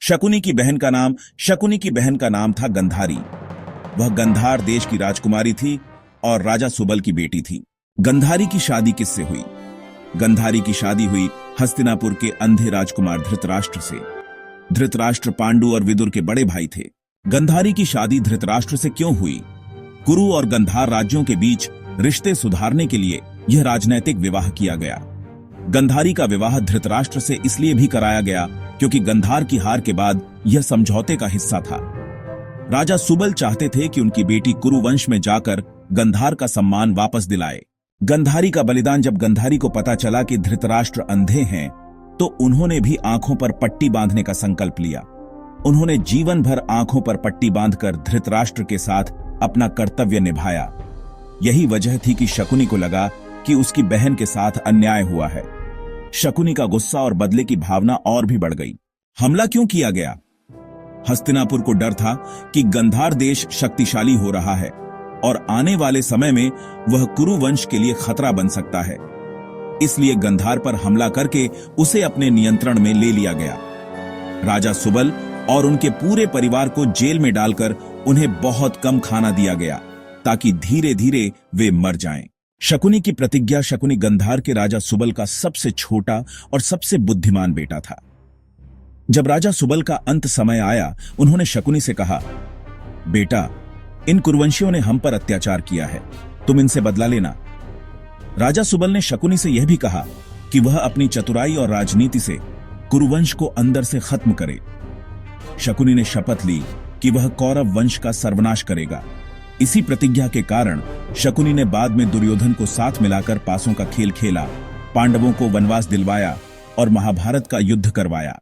शकुनी की बहन का नाम था गंधारी। वह गंधार देश की राजकुमारी थी और राजा सुबल की बेटी थी। गंधारी की शादी किससे हुई? गंधारी की शादी हुई हस्तिनापुर के अंधे राजकुमार धृतराष्ट्र से। धृतराष्ट्र पांडु और विदुर के बड़े भाई थे। गंधारी की शादी धृतराष्ट्र से क्यों हुई? कुरु और गंधार राज्यों के बीच रिश्ते सुधारने के लिए यह राजनैतिक विवाह किया गया। गंधारी का विवाह धृतराष्ट्र से इसलिए भी कराया गया क्योंकि गंधार की हार के बाद यह समझौते का हिस्सा था। राजा सुबल चाहते थे कि उनकी बेटी कुरुवंश में जाकर गंधार का सम्मान वापस दिलाए। गंधारी का बलिदान जब गंधारी को पता चला कि धृतराष्ट्र अंधे हैं, तो उन्होंने भी आंखों पर पट्टी बांधने का संकल्प लिया। उन्होंने जीवन भर आंखों पर पट्टी बांधकर धृतराष्ट्र के साथ अपना कर्तव्य निभाया। यही वजह थी कि शकुनी को लगा कि उसकी बहन के साथ अन्याय हुआ है। शकुनी का गुस्सा और बदले की भावना और भी बढ़ गई। हमला क्यों किया गया? हस्तिनापुर को डर था कि गंधार देश शक्तिशाली हो रहा है और आने वाले समय में वह कुरुवंश के लिए खतरा बन सकता है। इसलिए गंधार पर हमला करके उसे अपने नियंत्रण में ले लिया गया। राजा सुबल और उनके पूरे परिवार को जेल में डालकर उन्हें बहुत कम खाना दिया गया ताकि धीरे धीरे वे मर जाएं। शकुनी की प्रतिज्ञा। शकुनी गंधार के राजा सुबल का सबसे छोटा और सबसे बुद्धिमान बेटा था। जब राजा सुबल का अंत समय आया, उन्होंने शकुनी से कहा, बेटा, इन कुरुवंशियों ने हम पर अत्याचार किया है, तुम इनसे बदला लेना। राजा सुबल ने शकुनी से यह भी कहा कि वह अपनी चतुराई और राजनीति से कुरुवंश को अंदर से खत्म करे। शकुनी ने शपथ ली कि वह कौरव वंश का सर्वनाश करेगा। इसी प्रतिज्ञा के कारण शकुनी ने बाद में दुर्योधन को साथ मिलाकर पासों का खेल खेला, पांडवों को वनवास दिलवाया और महाभारत का युद्ध करवाया।